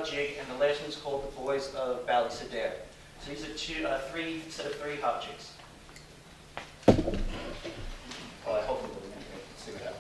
jig, and the last one's called the Boys of Bally Sadair. So these are three set of three hop jigs. Oh, I hope you will. Let's see what happens.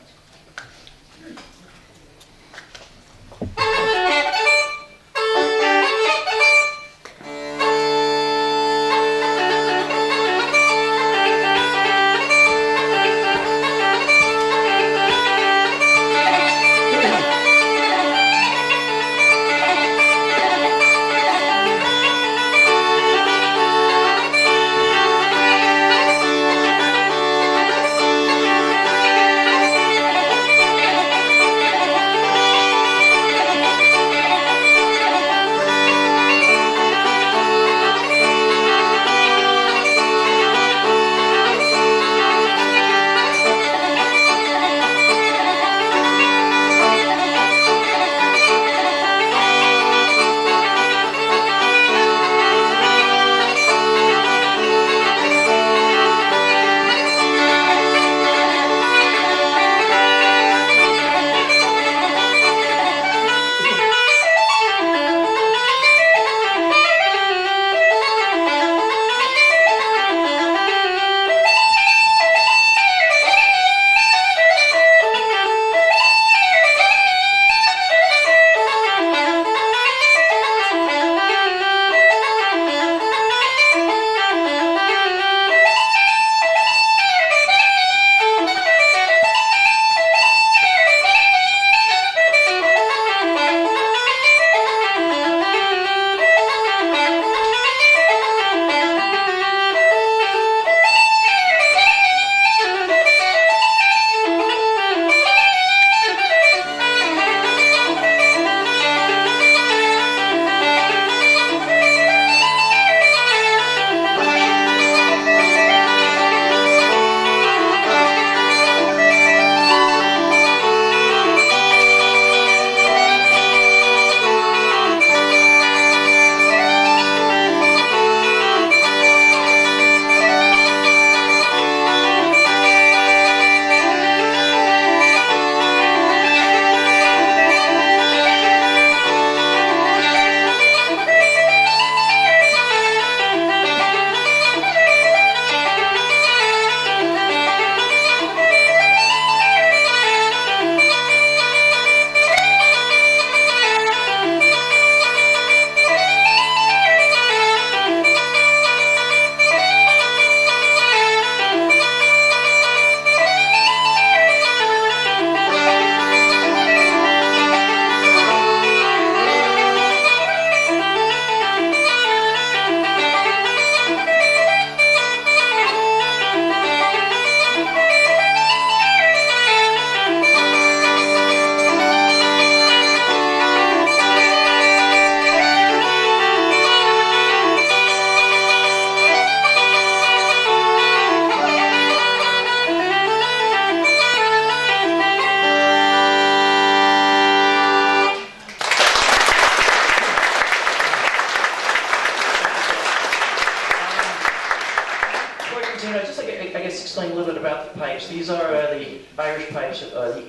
Explain a little bit about the pipes. These are the Irish pipes. The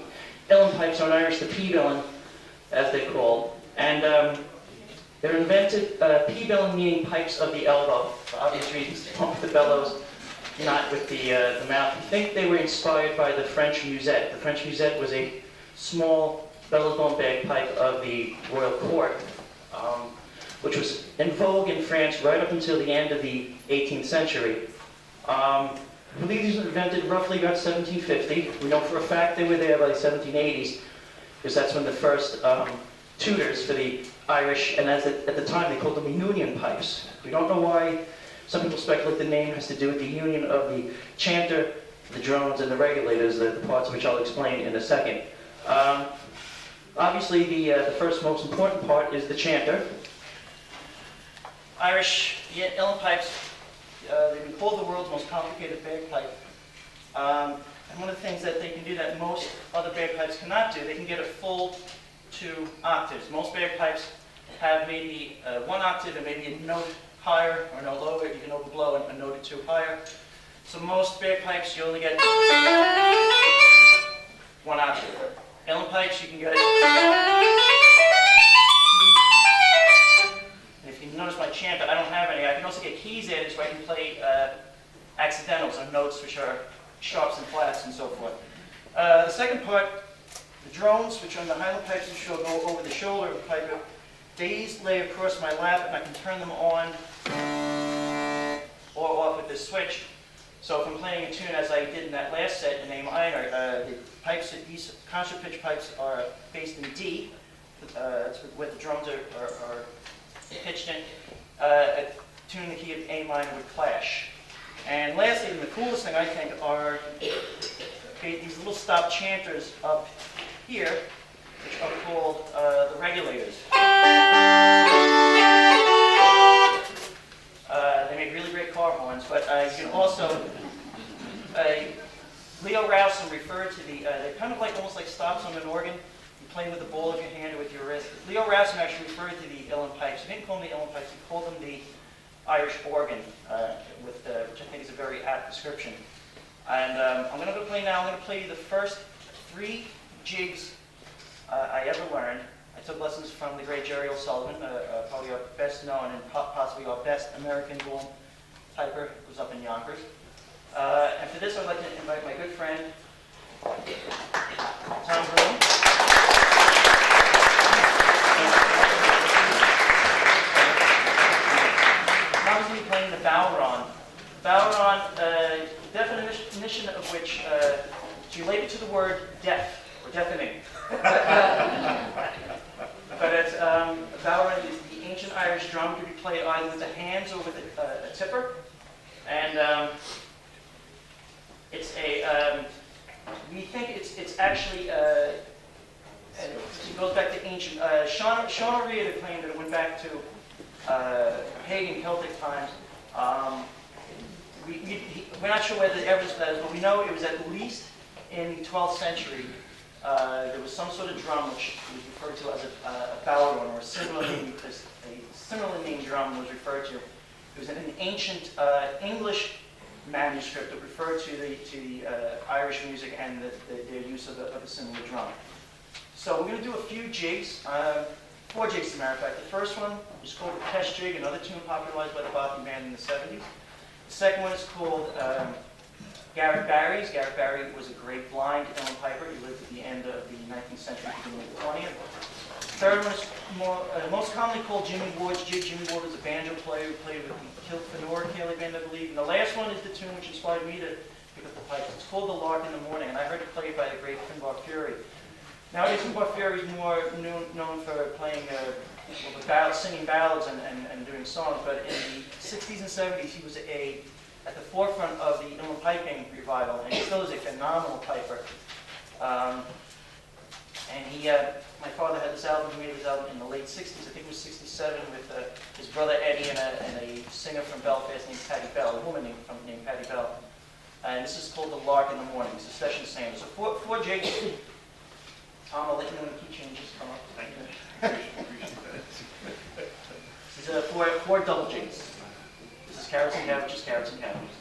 Ellen pipes are in Irish the P-bellin, as they're called. And they're invented, P-bellin meaning pipes of the elbow, for obvious reasons. They pump the bellows, not with the mouth. I think they were inspired by the French musette. The French musette was a small bellows bone bagpipe of the royal court, which was in vogue in France right up until the end of the 18th century. I believe these were invented roughly about 1750. We know for a fact they were there by the 1780s, because that's when the first tutors for the Irish, and at the time they called them the union pipes. We don't know why. Some people speculate the name has to do with the union of the chanter, the drones, and the regulators, the parts of which I'll explain in a second. Obviously, the first most important part is the chanter. Irish Ellen pipes, they've been called the world's most complicated bagpipe. And one of the things that they can do that most other bagpipes cannot do, they can get a full 2 octaves. Most bagpipes have maybe 1 octave and maybe a note higher or no lower. You can overblow a note or 2 higher. So most bagpipes you only get 1 octave. Ellen pipes you can get The second part, the drones, which on the Highland pipes which will go over the shoulder of the piper, these lay across my lap and I can turn them on or off with this switch. So if I'm playing a tune as I did in that last set in A minor, the pipes, these concert pitch pipes are based in D. That's what the drums are pitched in. A tune in the key of A minor would clash. And lastly, and the coolest thing I think are these little stop chanters up here, which are called the regulators. They make really great car horns, but you can also, Leo Rowson referred to they're kind of like almost like stops on an organ. You're playing with the ball of your hand or with your wrist. Leo Rowson actually referred to the uilleann pipes. He didn't call them the uilleann pipes, he called them the Irish organ, which I think is a very apt description. And I'm going to go play now. I'm going to play you the first 3 jigs I ever learned. I took lessons from the great Jerry O'Sullivan, probably our best known and possibly our best American-born piper, who was up in Yonkers. And for this, I'd like to invite my good friend, Tom Broom. Tom's going to be playing the Bowron. Bowron, definition of which is related to the word deaf, or deafening. But it's, Bowron is the ancient Irish drum to be played either with the hands or with a tipper. And it's a, we think it's actually, it goes back to ancient, Sean O'Reilly claimed that it went back to pagan Celtic times. We're not sure whether the evidence for that is, but we know it was at least in the 12th century. There was some sort of drum which was referred to as a bowron, or a similarly named drum was referred to. It was in an ancient English manuscript that referred to the Irish music and their use of a similar drum. So we're going to do a few jigs, 4 jigs as a matter of fact. The first one is called the Test Jig, another tune popularized by the Bothy Band in the 70s. The second one is called Garrett Barry's. Garrett Barry was a great blind uilleann piper. He lived at the end of the 19th century, beginning of the 20th. The third one is most commonly called Jimmy Ward's jig. Jimmy Ward was a banjo player who played with the Kilfenora Ceilidh Band, I believe. And the last one is the tune which inspired me to pick up the pipes. It's called The Lark in the Morning, and I heard it played by the great Finbar Fury. Nowadays, Finbar Fury is more known for playing singing ballads and doing songs, but in the 60s and 70s, he was at the forefront of the uilleann piping revival, and he still is a phenomenal piper. And my father had this album, he made this album in the late 60s, I think it was 67, with his brother Eddie and a singer from Belfast named Patty Bell, a woman named Patty Bell. And this is called The Lark in the Morning. It's a session standard. So 4 jigs. Tom, I'll let you know when the key changes come up. Thank you. This is 4 double jigs. This is carrots and cabbages, carrots and cabbages.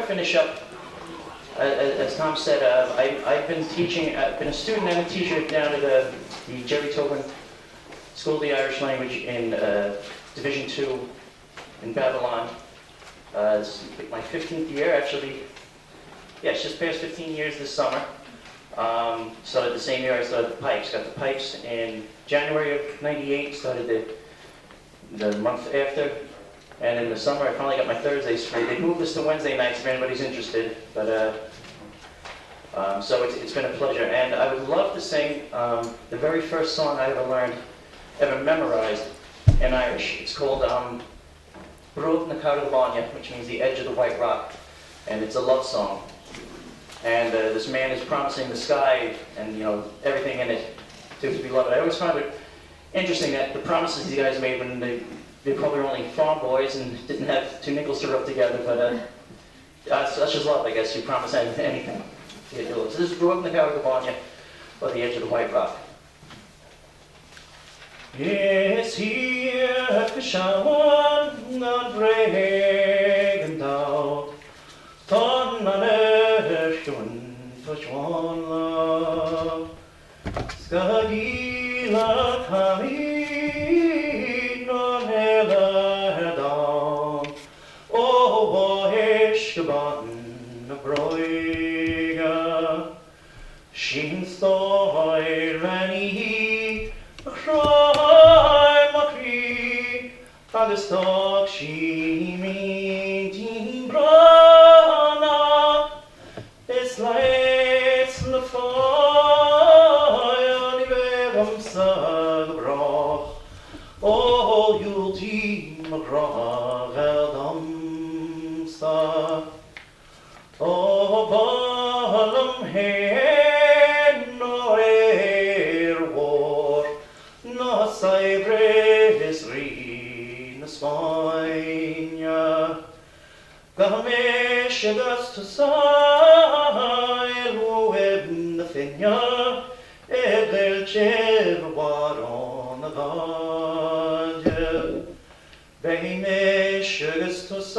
finish up, as Tom said, I've been teaching, I've been a student and a teacher down at the Jerry Tobin School of the Irish Language in Division II in Babylon. This is my 15th year, actually. Yeah, it's just past 15 years this summer. Started the same year I started the pipes. Got the pipes in January of '98, started the month after. And in the summer, I finally got my Thursdays free. They moved this to Wednesday nights if anybody's interested. But so it's been a pleasure. And I would love to sing the very first song I ever learned, ever memorized in Irish. It's called Brot na Carolina, which means the edge of the white rock. And it's a love song. And this man is promising the sky and everything in it to his beloved. I always found it interesting that the promises these guys made when they probably were only farm boys and didn't have 2 nickels to rub together, but that's just love, I guess. You promise anything to get your love. So this is Brot na Carolina, or the edge of the white rock. Yes, here at Fishawan, not breaking down. Ton an ershun touchwan love Skagila kami non hela down O bohish gaban broiga Shin stoy rani cry makri Agustok she mean bra It's the fire, the verum sagbroch. Oh, you'll team a grog, Eldamsta. Oh, Balam hen, no air war, no Cypress re, no Spania. Gamesh Augustus Web the Finya Edel Chevar on the Gadget Bemesh Augustus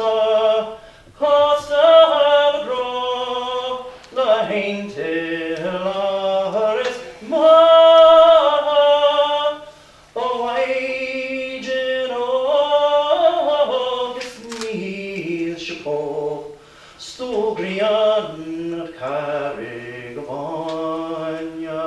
Costa Gro La Hinte Laris Ma Oh Agent August Neil Chapeau Stogrian Carigavania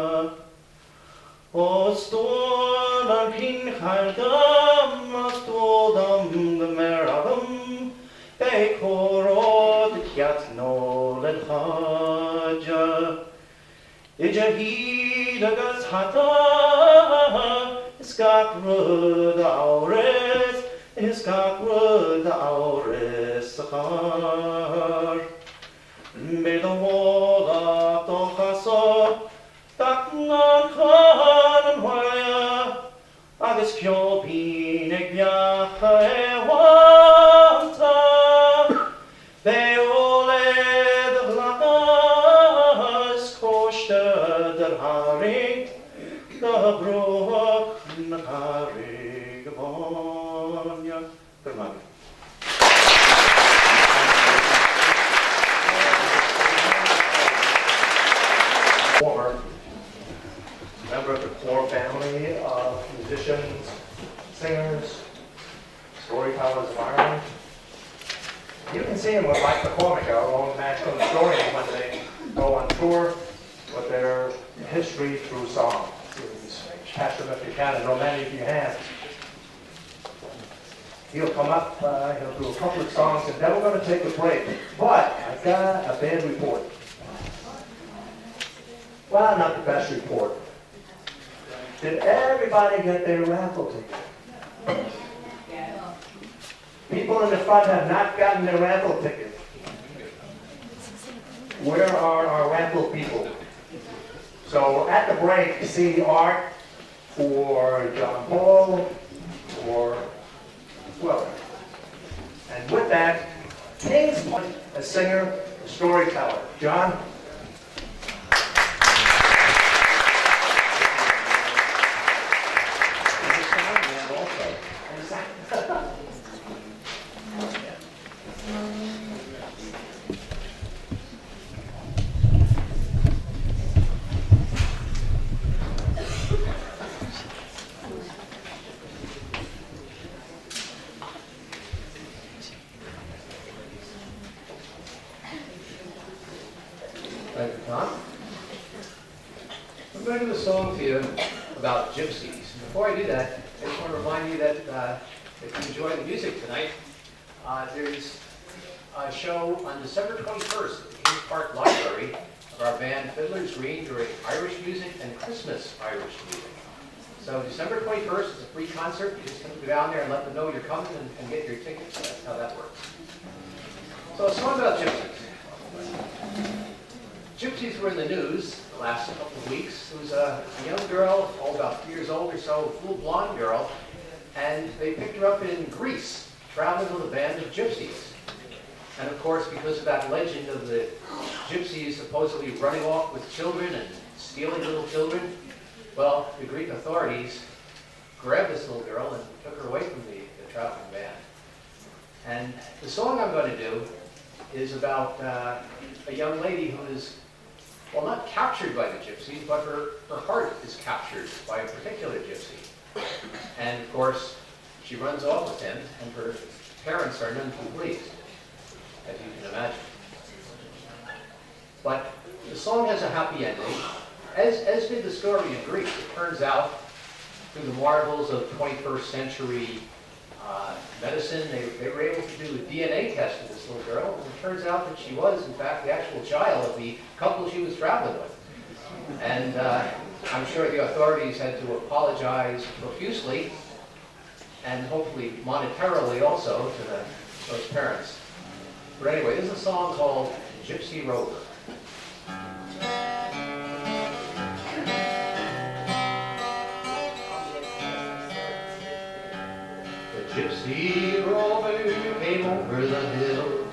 O Storm King Haldam Stodam the Meragam Bekoro the Kiat Noled Haja Ijahidagas Hata Skakrud Aures Skakrud Aures Sachar Bedomola Tochaso Taknan Khan Waya Agus Kyopin Egyacha Ewanta Beoled Vlakas Koshta Der Haring The Brook Nakarig Vonya Good morning. Former member of the core family of musicians, singers, storytellers of Ireland. You can see them with Mike McCormick, our own national historian, when they go on tour with their history through song. Pass them if you can, and know many of you have. He'll come up, he'll do a couple of songs, and then we're going to take a break. But I've got a bad report. Well, not the best report. Did everybody get their raffle ticket? People in the front have not gotten their raffle ticket. Where are our raffle people? So at the break, see Art or John Paul or well. And with that, King's Point, a singer, a storyteller. John? Thank you, Tom. I'm going to do a song to you about gypsies. Before I do that, I just want to remind you that if you enjoy the music tonight, there's a show on December 21st at the Kings Park Library of our band Fiddler's Green during Irish music and Christmas Irish music. So December 21st is a free concert. You just have to go down there and let them know you're coming and get your tickets. That's how that works. So a song about gypsies. Gypsies were in the news the last couple of weeks. There was a young girl, about 3 years old or so, a full blonde girl, and they picked her up in Greece, traveling with a band of gypsies. And of course, because of that legend of the gypsies supposedly running off with children and stealing little children, well, the Greek authorities grabbed this little girl and took her away from the traveling band. And the song I'm going to do is about a young lady who is, well, not captured by the gypsies, but her heart is captured by a particular gypsy. And of course, she runs off with him, and her parents are none too pleased, as you can imagine. But the song has a happy ending. As did the story in Greece. It turns out, through the marvels of 21st century medicine, they were able to do a DNA test of this little girl, and it turns out that she was, in fact, the actual child of the couple she was traveling with. And I'm sure the authorities had to apologize profusely, and hopefully monetarily also, to those parents. But anyway, this is a song called Gypsy Rover. Gypsy rover came over the hill,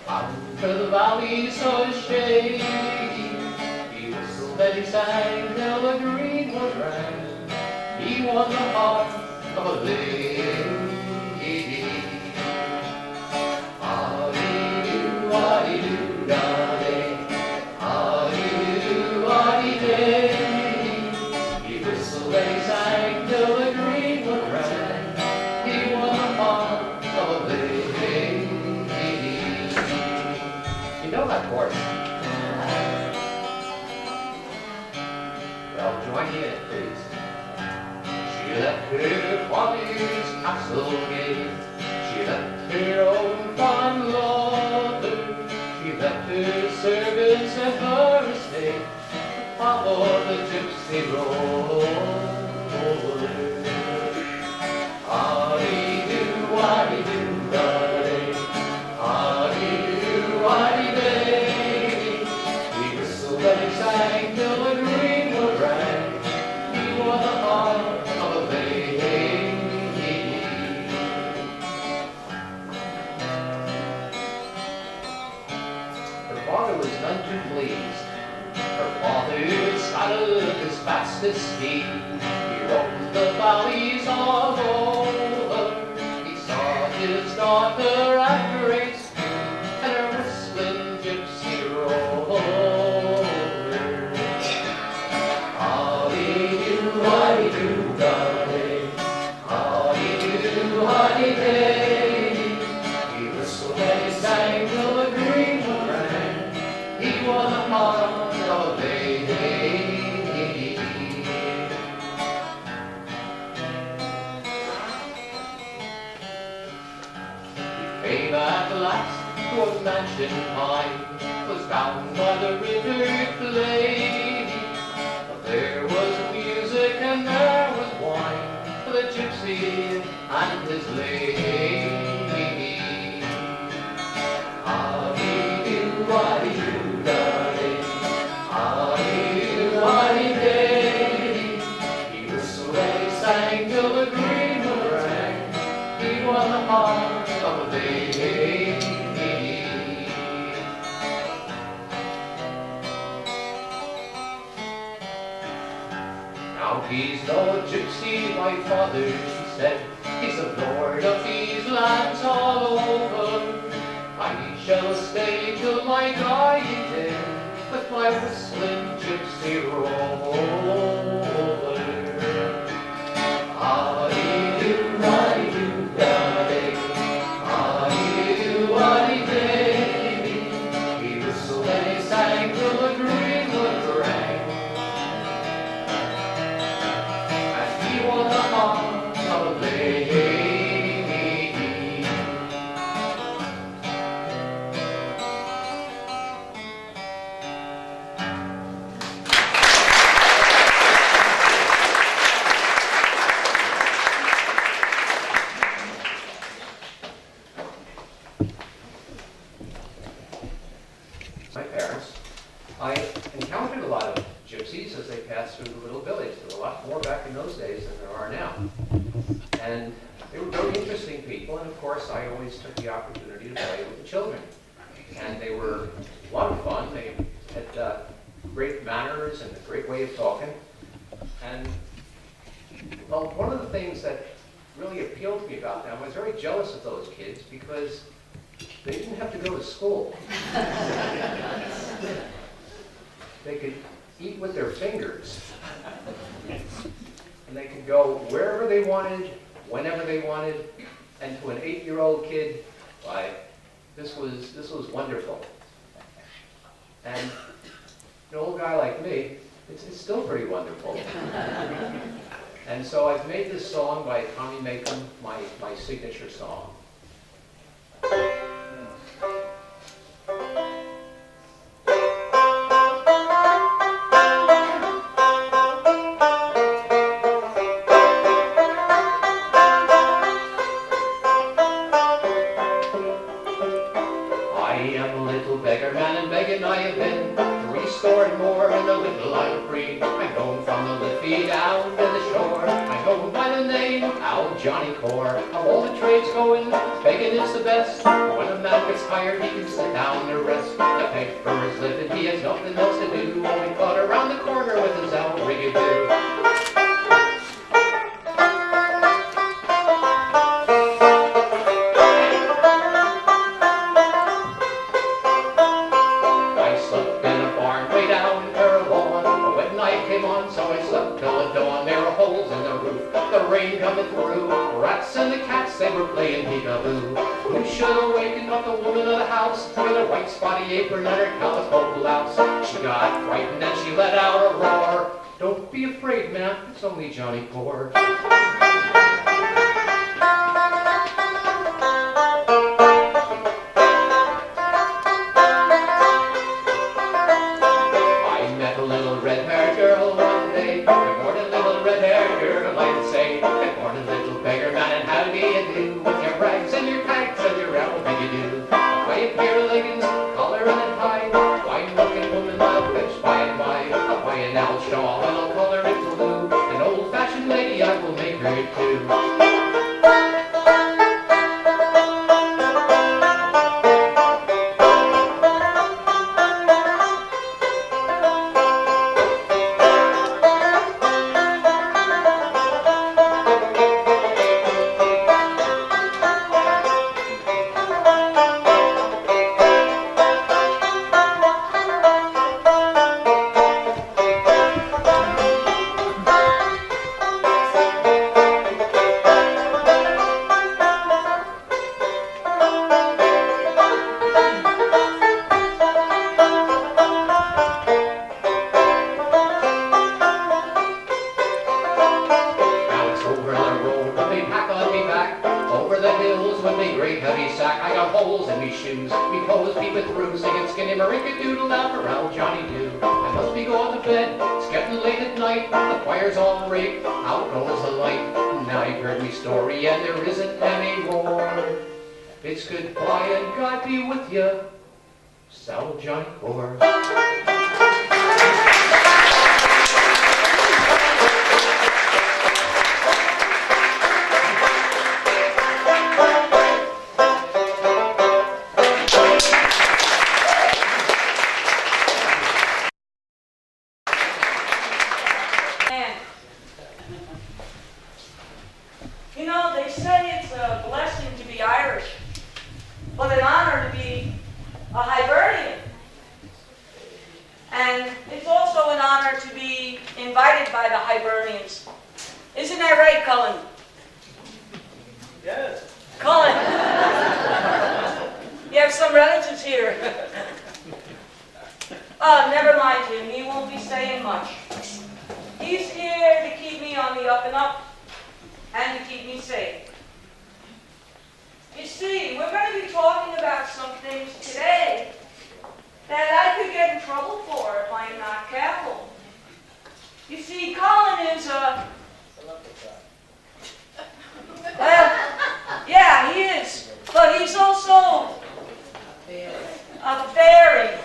out to the valley so shady. He whistled and he sang till the greenwood rang. He won the heart of a lady. Ah-dee-doo, ah-dee-doo, darling. Ah-dee-doo, ah-dee-day. He whistled and he sang till the greenwood rang. You know that chorus. Well, join me in it, please. She left her father's castle gate. She left her own fond lover. She left her servants and her estate to follow the gypsy rover. Ah-dee-doo, ah-dee-doo, darling. Ah-dee-doo, ah-dee-day. He whistled and he sang till the greenwood rang. He won the heart of a lady. Her father was none too pleased. Her father saddled his fastest steed. He roamed the valleys all over. He saw his daughter at great speed, and her whistling gypsy rover. Ah-dee-doo, ah-dee-doo, darling. Ah-dee-doo, ah-dee-day. He whistled and he sang till the greenwood rang. He won the heart of a lady. Came at last to a mansion high, was down by the river Clay. There was music and there was wine for the gypsy and his lady. Ah-dee-doo, ah-dee-doo, darling. Ah-dee-doo, ah-dee-day. He whistled and he sang till the greenwood rang. He won the heart of a lady. Now he's no gypsy, my father, she said. He's a lord of these lands all over. I shall stay till my dying day with my whistling gypsy rover. Ah-dee-doo, ah-dee-doo, darling. Ah-dee-doo, ah-dee-day. He whistled and he sang till the more back in those days than there are now. And they were very interesting people, and of course I always took the opportunity to play with the children. And they were a lot of fun. They had great manners and a great way of talking. And well, one of the things that really appealed to me about them, I was very jealous of those kids because they didn't have to go to school. They could eat with their fingers. And they could go wherever they wanted, whenever they wanted. And to an 8-year-old kid, why, this was wonderful. And an old guy like me, it's still pretty wonderful. And so I've made this song by Tommy Makem, my signature song. I am a little beggar man, and begging I have been 3 score and more, and a little I'm free. I'm known from the Liffey down to the shore. I'm known by the name Old Johnny Core. Of all the trades going, begging is the best. When a man gets tired, he can sit down to rest. To beg for his living, he has nothing else to do. Only caught around the corner with his outriggadoo. Coming through, rats and the cats, they were playing peekaboo. Who should awaken but the woman of the house, with her white spotty apron and her calico blouse. She got frightened and she let out a roar. Don't be afraid, man, it's only Johnny Core. I met a little red-haired girl one day. Good morning, little red-haired girl, I'd say. Good morning, little beggar man, and how do you do? With your rags and your tags and your how-do-you-do? A white pair of leggings, collar and a tie. Fine-looking woman, I'll fetch by and by. I'll buy an owl shawl and I'll color it blue. An old-fashioned lady, I will make her too. It's goodbye and God be with you, Sal Johnny Core. You know, they say it's a blessing to be Irish, but an honor to be a Hibernian. And it's also an honor to be invited by the Hibernians. Isn't that right, Cullen? Yes. Cullen, you have some relatives here. Never mind him, he won't be saying much. He's here to keep me on the up and up and to keep me safe. You see, we're going to be talking about some things today that I could get in trouble for if I'm not careful. You see, Colin is well, yeah, he is, but he's also a fairy,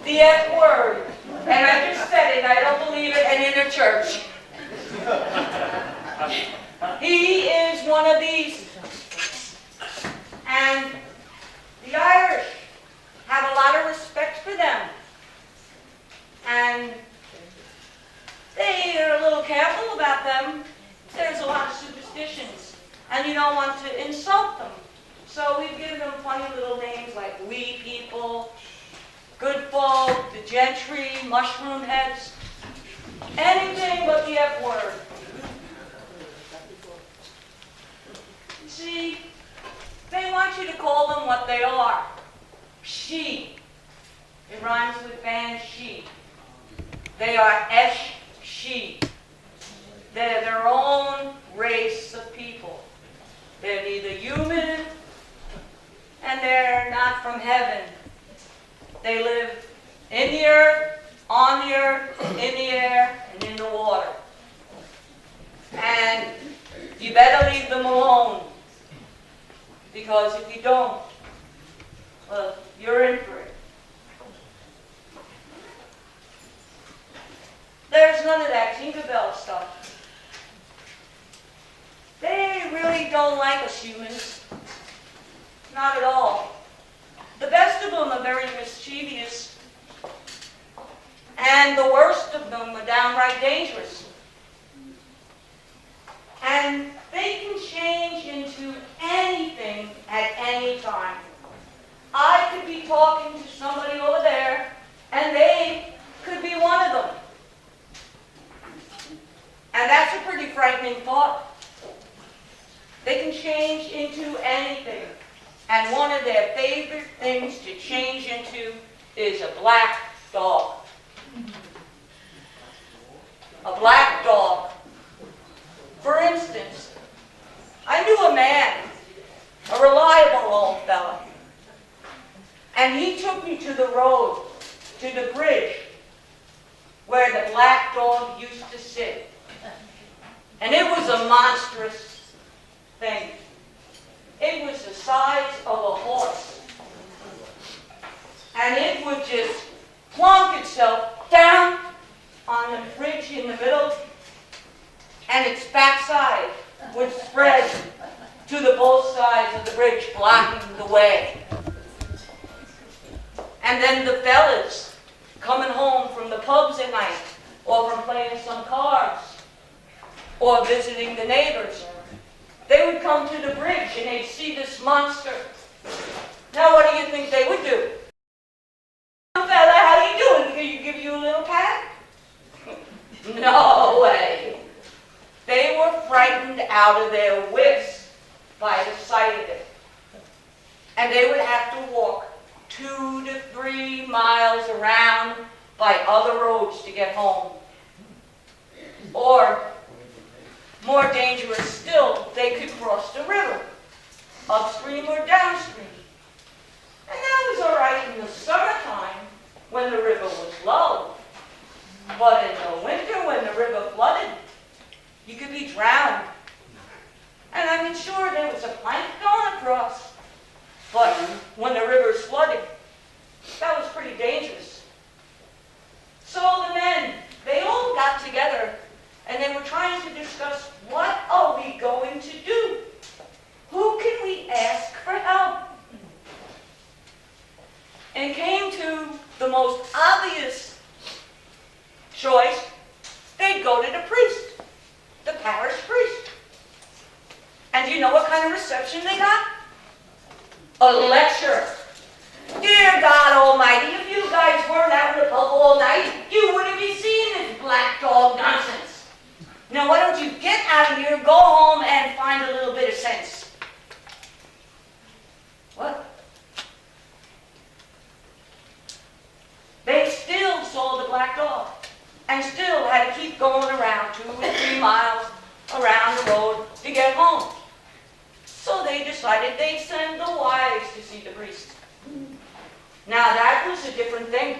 the F word. And I just said it, I don't believe it, and in a church. He is one of these. And the Irish have a lot of respect for them. And they are a little careful about them. There's a lot of superstitions. And you don't want to insult them. So we've given them funny little names like wee people, good folk, the gentry, mushroom heads, anything but the F word. You see, they want you to call them what they are. She. It rhymes with banshee. They are she. They're their own race of people. They're neither human and they're not from heaven. They live in the earth, on the earth, in the air, and in the water. And you better leave them alone. Because if you don't, well, you're in for it. There's none of that Tinkerbell stuff. They really don't like us humans. Not at all. The best of them are very mischievous. And the worst of them are downright dangerous. And they can change into anything at any time. I could be talking to somebody over there, and they could be one of them. And that's a pretty frightening thought. They can change into anything. And one of their favorite things to change into is a black dog. A black dog. For instance, I knew a man, a reliable old fella, and he took me to the road, to the bridge, where the black dog used to sit. And it was a monstrous thing. It was the size of a horse. And it would just plonk itself down on the bridge in the middle, and its backside would spread to the both sides of the bridge, blocking the way. And then the fellas coming home from the pubs at night, or from playing some cards, or visiting the neighbors, they would come to the bridge and they'd see this monster. Now what do you think they would do? Fella, how you doing? Can you give you a little pat? No way. They were frightened out of their wits by the sight of it. And they would have to walk 2 to 3 miles around by other roads to get home. Or, more dangerous still, they could cross the river, upstream or downstream. And that was all right in the summertime when the river was low. But in the winter when the river flooded, you could be drowned. And I mean, sure, there was a plank going across, but when the river's flooded, that was pretty dangerous. So the men, they all got together and they were trying to discuss, what are we going to do? Who can we ask for help? And it came to the most obvious choice. They'd go to the priest, the parish priest. And do you know what kind of reception they got? A lecture. Dear God Almighty, if you guys weren't out in the pub all night, you wouldn't be seeing this black dog nonsense. Now why don't you get out of here, go home, and find a little bit of sense? What? They still saw the black dog, and still had to keep going around 2 or 3 miles around the road to get home. So they decided they'd send the wives to see the priest. Now that was a different thing,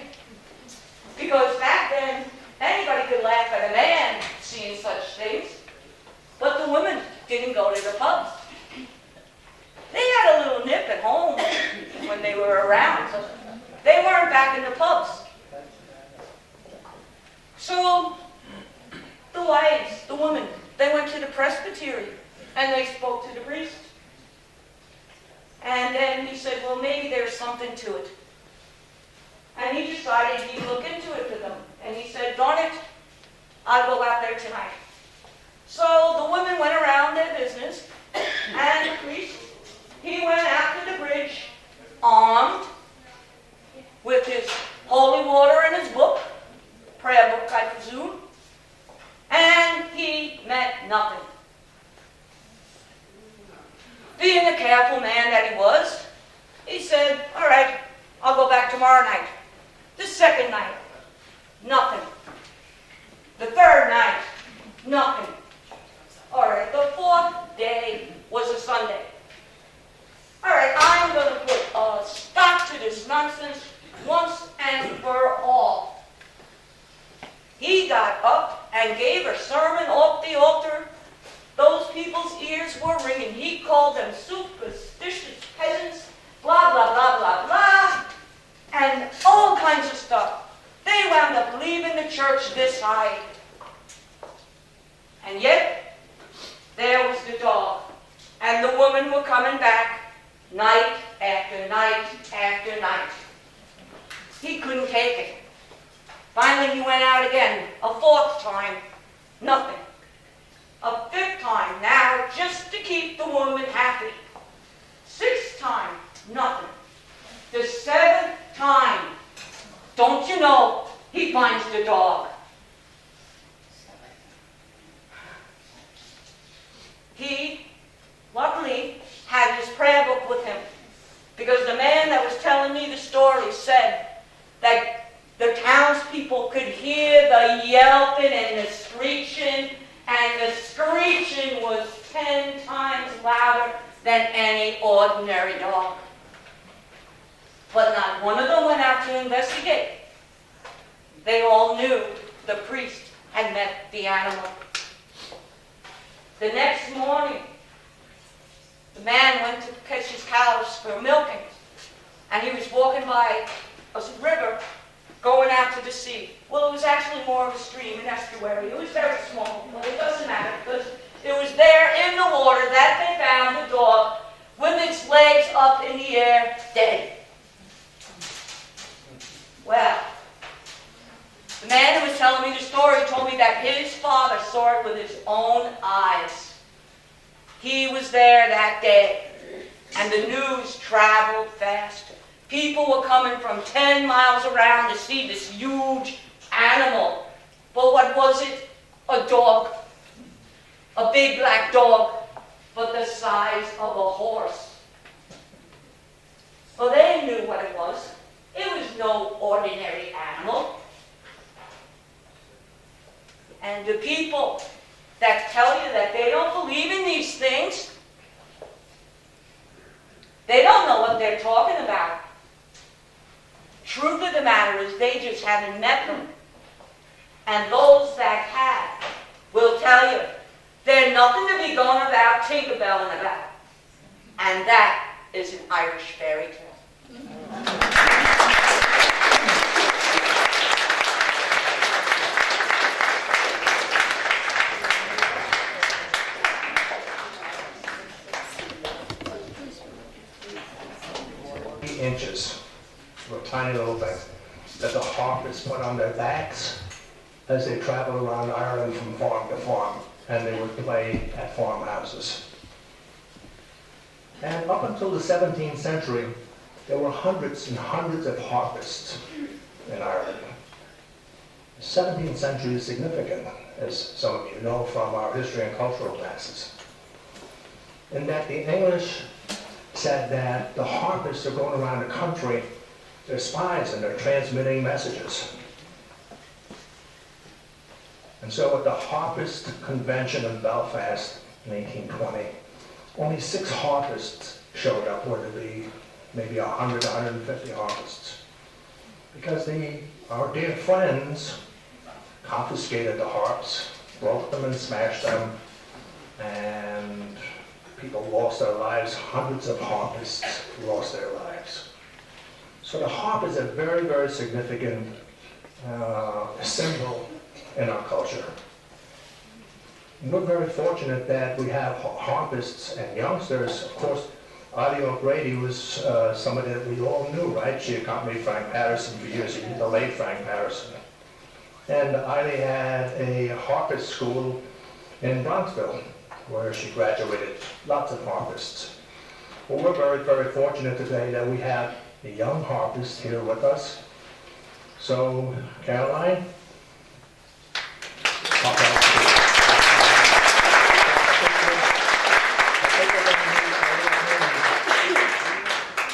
because back then anybody could laugh at a man seeing such things, but the women didn't go to the pubs. They had a little nip at home when they were around, so they weren't back in the pubs. So the wives, the women, they went to the presbytery and they spoke to the priest. And then he said, well, maybe there's something to it. And he decided he'd look into it for them. And he said, darn it, I'll go out there tonight. So the women went around their business, and the priest, he went out to the bridge, armed, with his holy water and his book, prayer book, I presume, and he met nothing. Being the careful man that he was, he said, all right, I'll go back tomorrow night. The second night, nothing. The third night, nothing. All right, the fourth day was a Sunday. All right, I'm going to put a stop to this nonsense once and for all. He got up and gave a sermon off the altar. Those people's ears were ringing. He called them superstitious peasants, blah, blah, blah, blah, blah, and all kinds of stuff. They wound up leaving the church this side. And yet, there was the dog. And the women were coming back night after night after night. He couldn't take it. Finally, he went out again, a fourth time, nothing. A fifth time, now just to keep the woman happy. Sixth time, nothing. The seventh time, don't you know, he finds the dog. He, luckily, had his prayer book with him, because the man that was telling me the story said that the townspeople could hear the yelping and the screeching, and the screeching was 10 times louder than any ordinary dog. But not one of them went out to investigate. They all knew the priest had met the animal. The next morning, the man went to catch his cows for milking, and he was walking by a river going out to the sea. Well, it was actually more of a stream, an estuary. It was very small, but it doesn't matter, because it was there in the water that they found the dog with its legs up in the air, dead. Well, the man who was telling me the story told me that his father saw it with his own eyes. He was there that day, and the news traveled fast. People were coming from 10 miles around to see this huge animal. But what was it? A dog. A big black dog, but the size of a horse. Well, they knew what it was. It was no ordinary animal. And the people that tell you that they don't believe in these things, they don't know what they're talking about. Truth of the matter is they just haven't met them. And those that have will tell you there's nothing to be going about tinkerbelling about. And that is an Irish fairy tale. Inches, a tiny little thing, that the harpists put on their backs as they traveled around Ireland from farm to farm, and they would play at farmhouses. And up until the 17th century, there were hundreds and hundreds of harpists in Ireland. The 17th century is significant, as some of you know from our history and cultural classes, in that the English said that the harpists are going around the country, they're spies and they're transmitting messages. And so at the Harpist Convention in Belfast in 1820, only 6 harpists showed up, where to be maybe 100, 150 harpists. Because our dear friends confiscated the harps, broke them and smashed them, and people lost their lives. Hundreds of harpists lost their lives. So the harp is a very, very significant symbol in our culture. We're very fortunate that we have harpists and youngsters. Of course, Ivy O'Grady was somebody that we all knew, right? She accompanied Frank Patterson for years, the late Frank Patterson. And Ivy had a harpist school in Bronxville, where she graduated lots of harpists. Well, we're very, very fortunate today that we have a young harpist here with us. So, Caroline, pop out.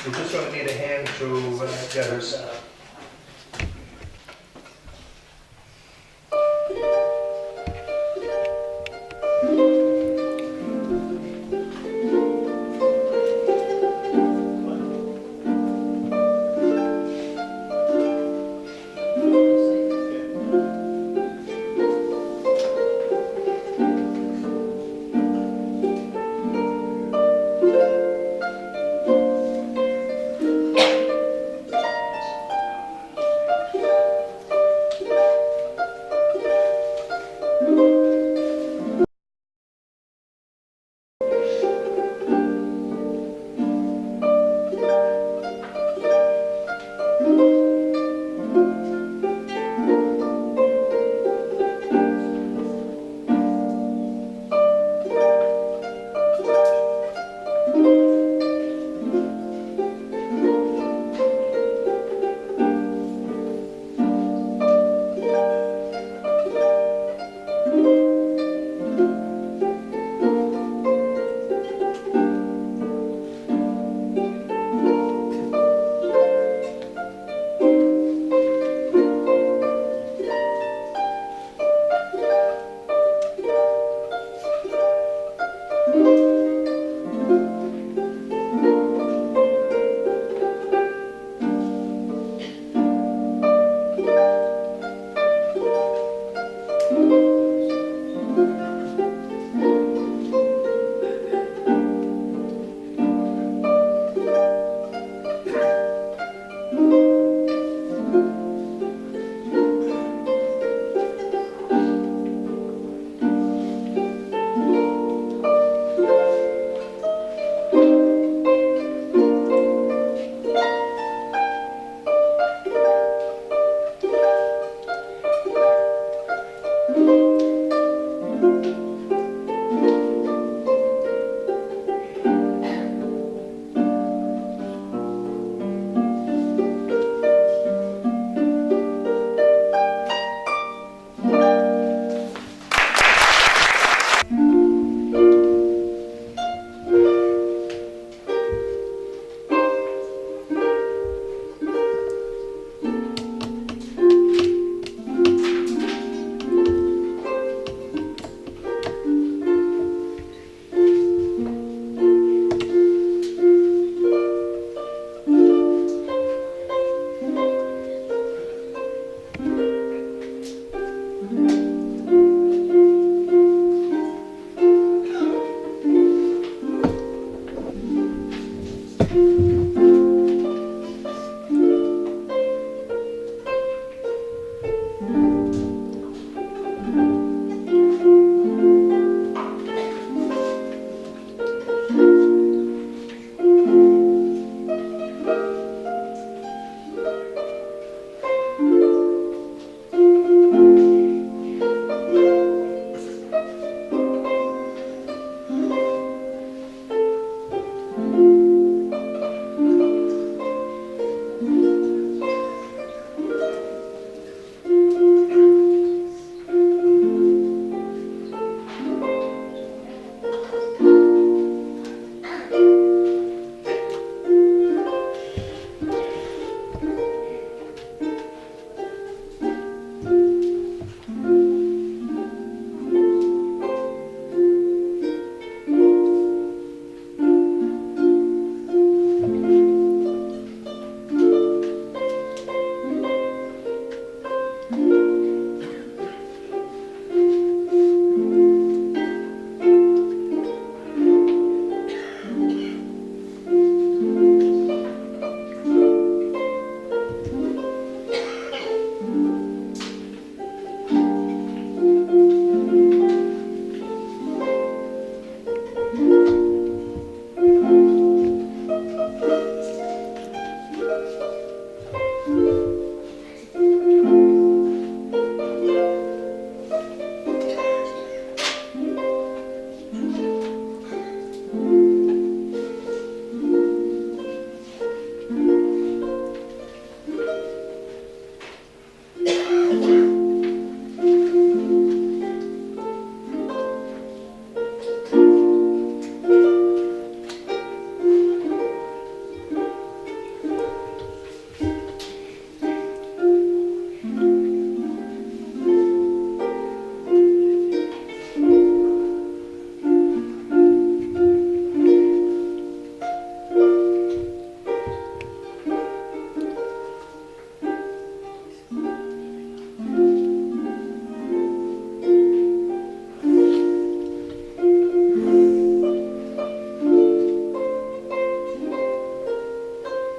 We're just going to need a hand to get her set up.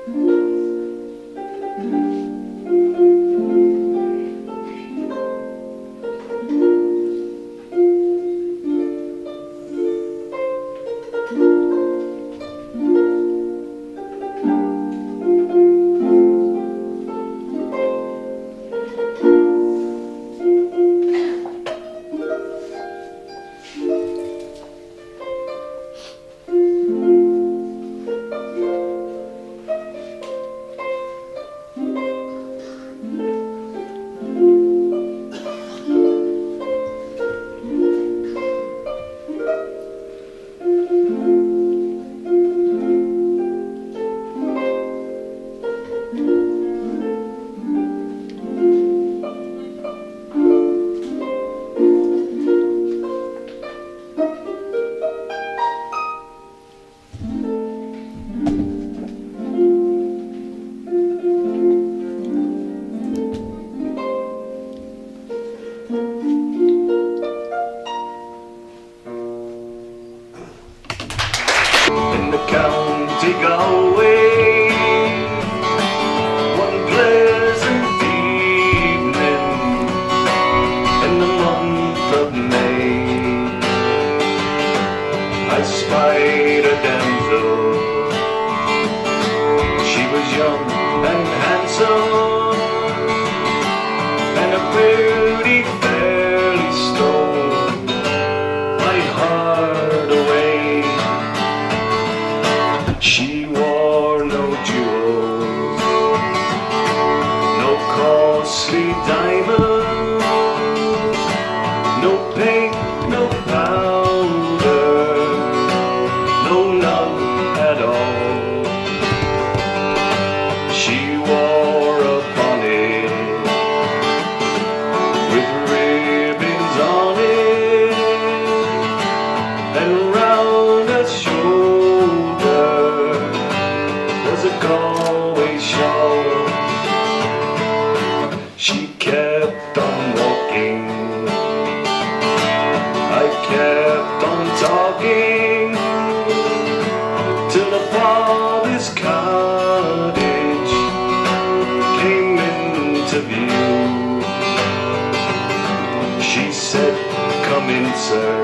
In the county Galway, one pleasant evening in the month of May, I spied a damsel. She was young and handsome, and a beauty fairly stole my heart away. She wore no jewels, no costly diamonds, no paint, no powder, no none at all. She wore a bonnet with ribbons on it, and round her shoulder was a Galway shawl. She kept on walking, I kept on talking, till the father's cottage came into view. She said, "Come in, sir,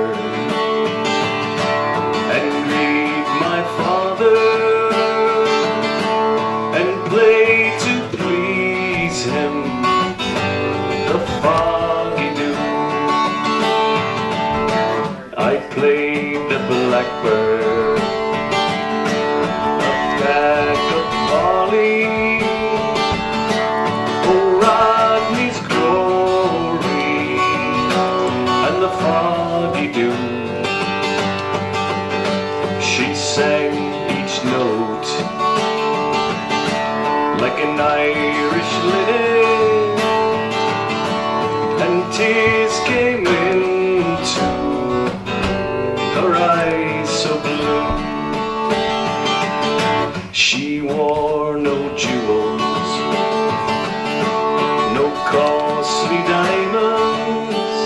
and greet my father, and play to please him the foggy dew." I played the blackbird, a pack of barley, oh Rodney's glory, and the foggy dew. She sang each note like an Irish linnet, and tears came into her eyes so blue. She wore no jewels, no costly diamonds,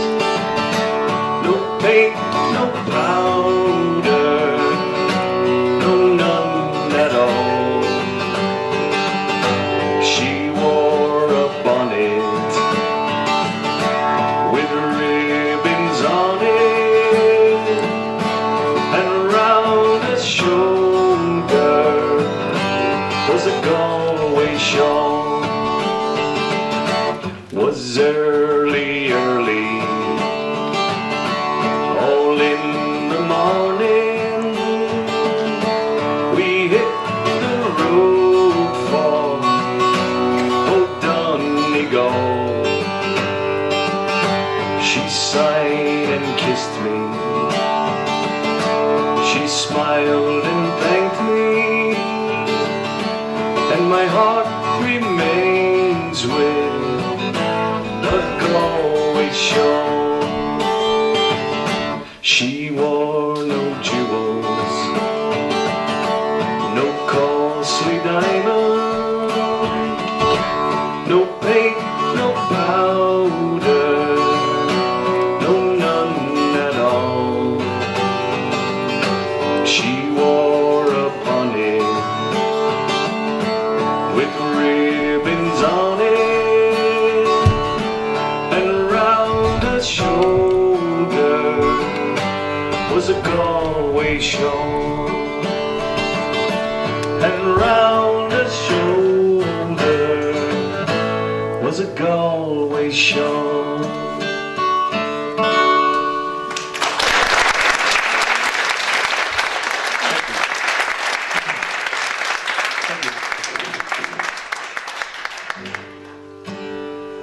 no paint, no powder, no none at all. She wore a bonnet with ribbons on it, and round her shoulder was a Galway shawl. Was early, all in the morning, we hit the road for old Donegal. She sighed and kissed me, she smiled and thanked me, and my heart remains with the Galway shawl. She wore no jewels, no costly diamonds, no paint, no powder, no none at all. She wore a bonnet with ribbons on it, and round her shoulder was a Galway shawl, and round her shoulder was a Galway shawl.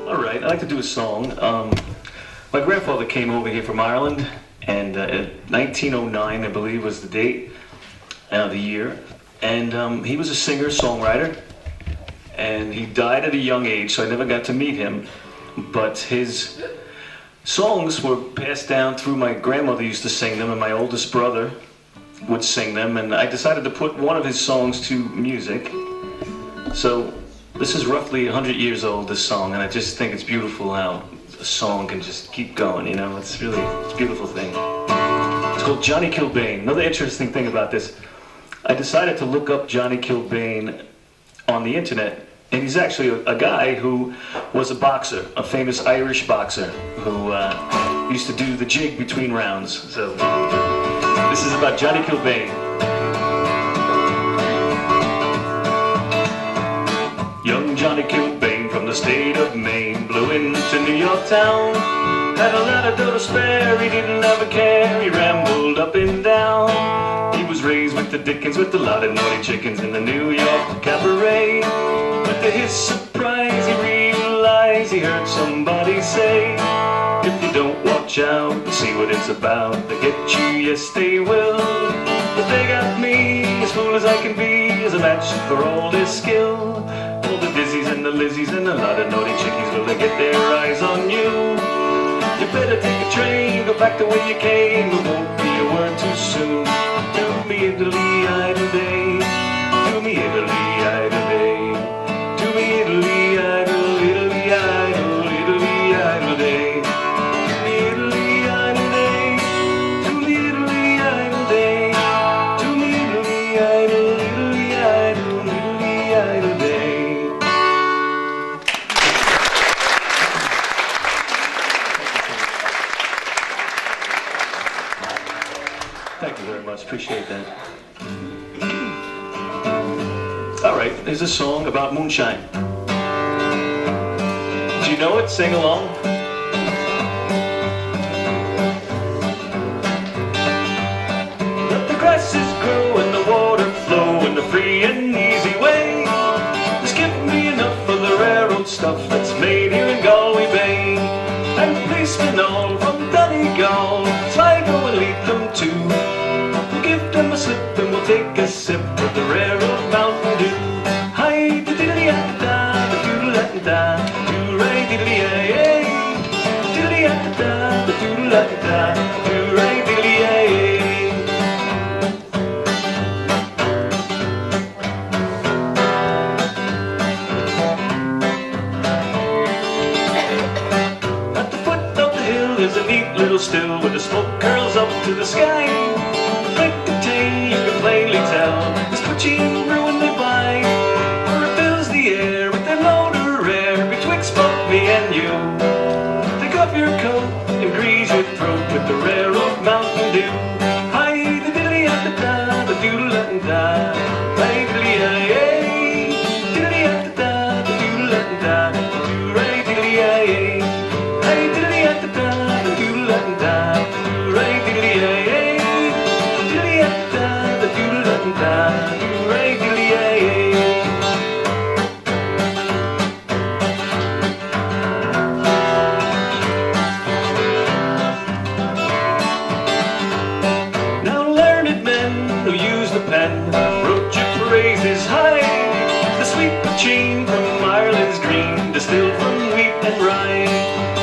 All right, I'd like to do a song. My grandfather came over here from Ireland, and 1909, I believe, was the date, the year. And he was a singer-songwriter, and he died at a young age, so I never got to meet him. But his songs were passed down through my grandmother used to sing them, and my oldest brother would sing them, and I decided to put one of his songs to music. So this is roughly 100 years old, this song, and I just think it's beautiful how a song can just keep going, you know? It's really a beautiful thing. It's called Johnny Kilbane. Another interesting thing about this, I decided to look up Johnny Kilbane on the internet, and he's actually a guy who was a boxer, a famous Irish boxer, who used to do the jig between rounds. So this is about Johnny Kilbane. Young Johnny Kilbane from the state of Maine blew into New York town. Had a lot of dough to spare, he didn't have a care, he rambled up and down. He was raised with the Dickens, with a lot of naughty chickens in the New York cabaret. But to his surprise, he realized he heard somebody say, if you don't watch out and see what it's about, they get you, yes they will. But they got me, as fool as I can be, as a match for all their skill. All the dizzies and the lizzies and a lot of naughty chickies, will they get their eyes on you? You better take a train, go back the way you came, it won't be a word too soon. Do me Italy, idle day, do me Italy, idle day, do me Italy, idle, Italy, idle, Italy, idle day, do me Italy, idle day, do me Italy, idle day, do me Italy, idle, Italy, idle, Italy, idle day. Thank you very much, appreciate that. All right, there's a song about moonshine. Do you know it? Sing along. Let the grasses grow and the water flow in the free and easy way. Just give me enough of the rare old stuff that's made here in Galway Bay. And policemen all from Donegal, Sligo and Leitrim too. We'll give them a slip and we'll take a sip of the rare old Mountain Dew. Hi, diddly-da-da, doodle-da-da, do-ray-diddly-ay-ay, diddly-da-da, doodle-da-da, do-ray-diddly-ay-ay. At the foot of the hill there's a neat little still where the smoke curls up to the sky. Break the tail, you can plainly tell it's poaching brewing they buy. For it fills the air with their motor air betwixt both me and you. Take off your coat and grease your throat with the rare old Mountain Dew. Hi, the diddly-da-da-da, the doodle-da-da, hi, diddly-ay-ay, diddly-da-da-da, the doodle-da-da, do-ray-diddly-ay-ay, hi, diddly-da-da-da, the doodle-da-da, do-ray-diddly-ay-ay, diddly-da-da, the doodle-da-da, do-ray-diddly-ay-ay. Now learned men who use the pen wrote your praises high. The sweet poaching from Ireland's green, distilled from wheat and rye.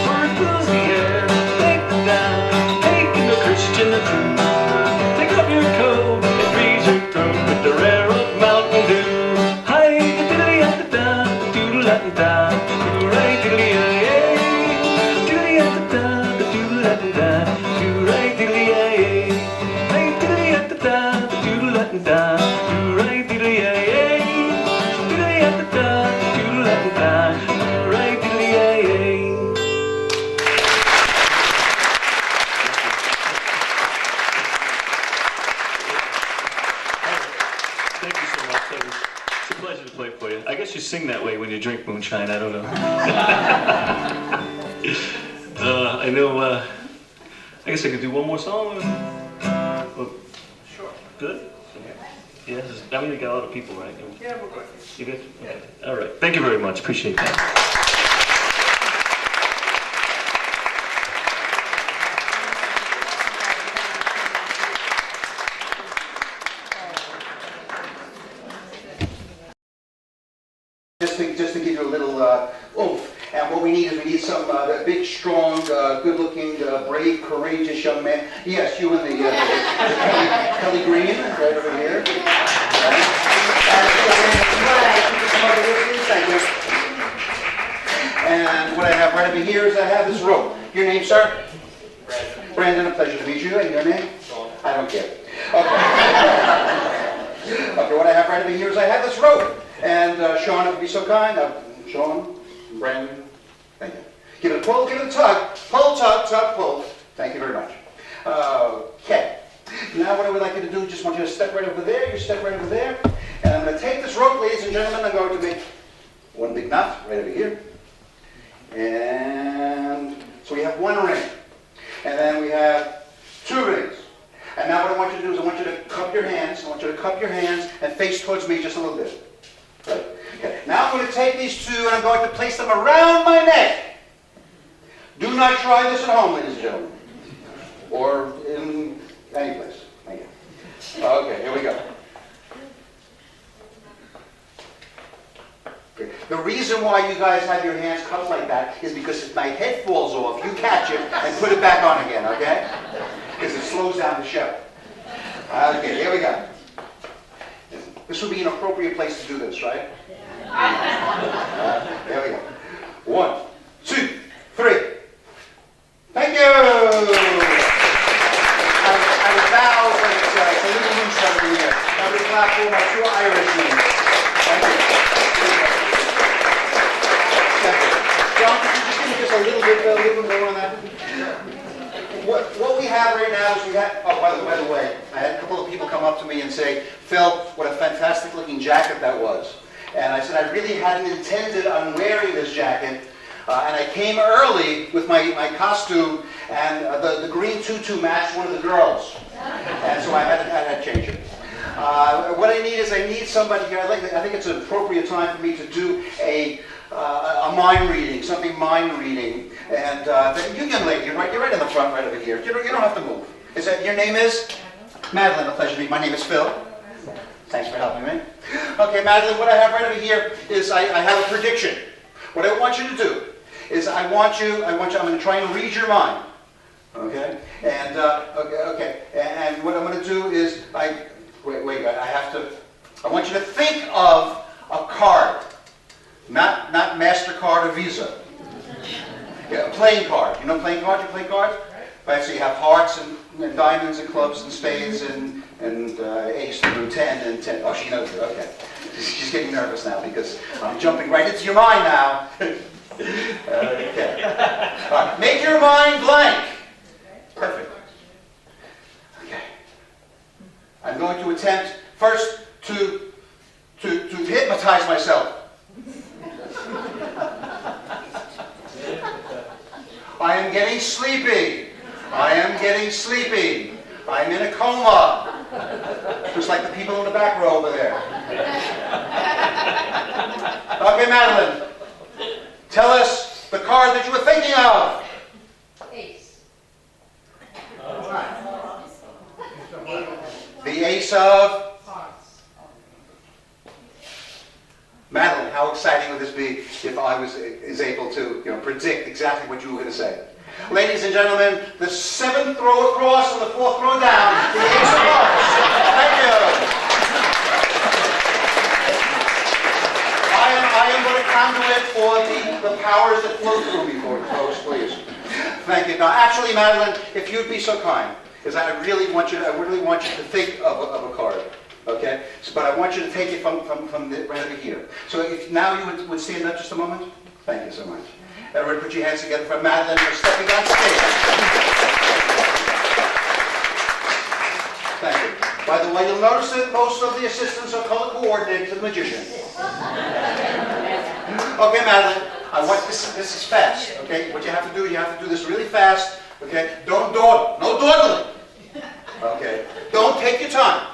For it fills the air, take the down, taking the Christian the true. Take off your coat and freeze your throat with the rare old Mountain Dew. Hi, diddly-da-da-da, doodle-da-da, do-ray-diddly-ay-ay, diddly-da-da-da, doodle-da-da, do-ray-diddly-ay-ay, hi, diddly-da-da-da, doodle-da-da, do-ray-diddly-ay-ay, diddly-da-da, to play for you. I guess you sing that way when you drink moonshine. I don't know. I know. I guess I could do one more song. Sure. Good. Yes. I mean, you got a lot of people, right? Yeah, we're good. You good? Okay. All right. Thank you very much. Appreciate that. Just to give you a little oomph. And what we need is some big, strong, good-looking, brave, courageous young man. Yes, you and the Kelly Green, right over here. Thank you. And what I have right over here is I have this rope. Your name, sir? Brandon. Brandon, a pleasure to meet you. And your name? Sean. I don't care. Okay. Okay, what I have right over here is I have this rope. And Sean, if you'd be so kind. Sean, Brandon, thank you. Give it a pull, give it a tug. Pull, tug, tug, pull. Thank you very much. Okay. Now what I would like you to do, just want you to step right over there. You step right over there. And I'm going to take this rope, ladies and gentlemen. I'm going to make one big knot right over here. And so we have one ring. And then we have two rings. And now what I want you to do is I want you to cup your hands. I want you to cup your hands and face towards me just a little bit. Right. Okay. Now I'm going to take these two and I'm going to place them around my neck. Do not try this at home, ladies and gentlemen. Or in any place. Thank you. Okay, here we go. Okay. The reason why you guys have your hands cupped like that is because if my head falls off, you catch it and put it back on again, okay? Because it slows down the show. Okay, here we go. This would be an appropriate place to do this, right? There we go. 1, 2, 3. Thank you! I would bow, but it's a little loose over here. Now we clap for my two Irishmen. Thank you. John, could you just give me just a little bit more on that? What we have right now is we have, oh, by the way, I had a couple of people come up to me and say, Phil, what a fantastic looking jacket that was. And I said, I really hadn't intended on wearing this jacket. And I came early with my costume, and the green tutu matched one of the girls. And so I had to change it. What I need is somebody here. I think it's an appropriate time for me to do a mind reading, something mind reading. And you young lady, you're right in the front, right over here. You don't have to move. Is that your name is? Madeline, a pleasure to meet you. My name is Phil. Thanks for helping me. Okay, Madeline, what I have right over here is I have a prediction. What I want you to do is I'm going to try and read your mind. Okay? And, okay. And what I'm going to do is, I want you to think of a card. Not MasterCard or Visa. Yeah, a playing card. You know playing cards? You play cards? Right, so you have hearts and diamonds and clubs and spades and ace through 10 and 10. Oh, she knows it. Okay. She's getting nervous now because I'm jumping right into your mind now. Okay. All right. Make your mind blank. Perfect. Okay. I'm going to attempt first to hypnotize myself. I am getting sleepy. I am getting sleepy. I'm in a coma. Just like the people in the back row over there. Okay, Madeline. Tell us the card that you were thinking of. Ace. All right. The ace of hearts. Madeline, how exciting would this be if I was able to predict exactly what you were going to say? Ladies and gentlemen, the 7th row across and the 4th row down, the ace of hearts. Thank you. I am going to conduit for the powers that flow through me, folks, please. Thank you. Now, actually, Madeline, if you'd be so kind, because I really want you to think of a card. Okay? But I want you to take it from right over here. So if now you would stand up just a moment. Thank you so much. Everybody put your hands together for Madeline for stepping on stage. Thank you. By the way, you'll notice that most of the assistants are color coordinated to the magician. Okay, Madeline, I want this is fast, okay? What you have to do this really fast, okay? Don't dawdle, no dawdling. Okay, don't take your time.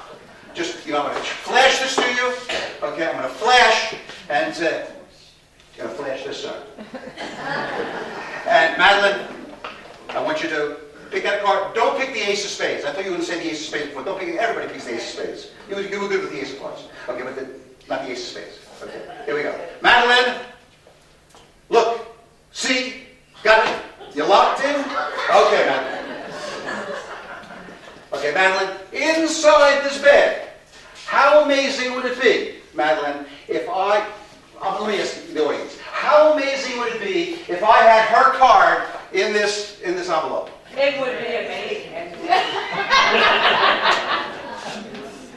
Just, I'm going to flash this to you, okay? I'm going to flash, and I'm going to flash this, sir. And Madeline, I want you to pick out a card. Don't pick the ace of spades. I thought you were going to say the ace of spades before. Don't pick it. Everybody picks the ace of spades. You were good with the ace of hearts. Okay, but not the ace of spades. Okay, here we go. Madeline, look, see, got it? You locked in? Okay, Madeline. Okay, Madeline, inside this bed, how amazing would it be, Madeline, if let me ask the audience, how amazing would it be if I had her card in this envelope? It would be amazing.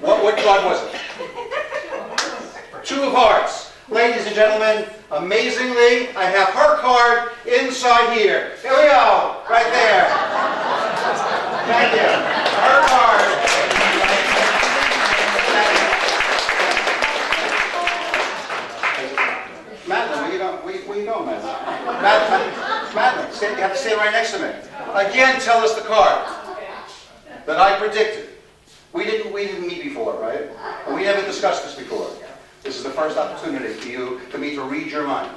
What card was it? Two of hearts. Ladies and gentlemen, amazingly, I have her card inside here. Here we go, right there. Thank you. Her card. Madeline, where you going, Madeline? Madeline, you have to stay right next to me. Again, tell us the card that I predicted. We didn't meet before, right? And we never discussed this before. This is the first opportunity for me to read your mind.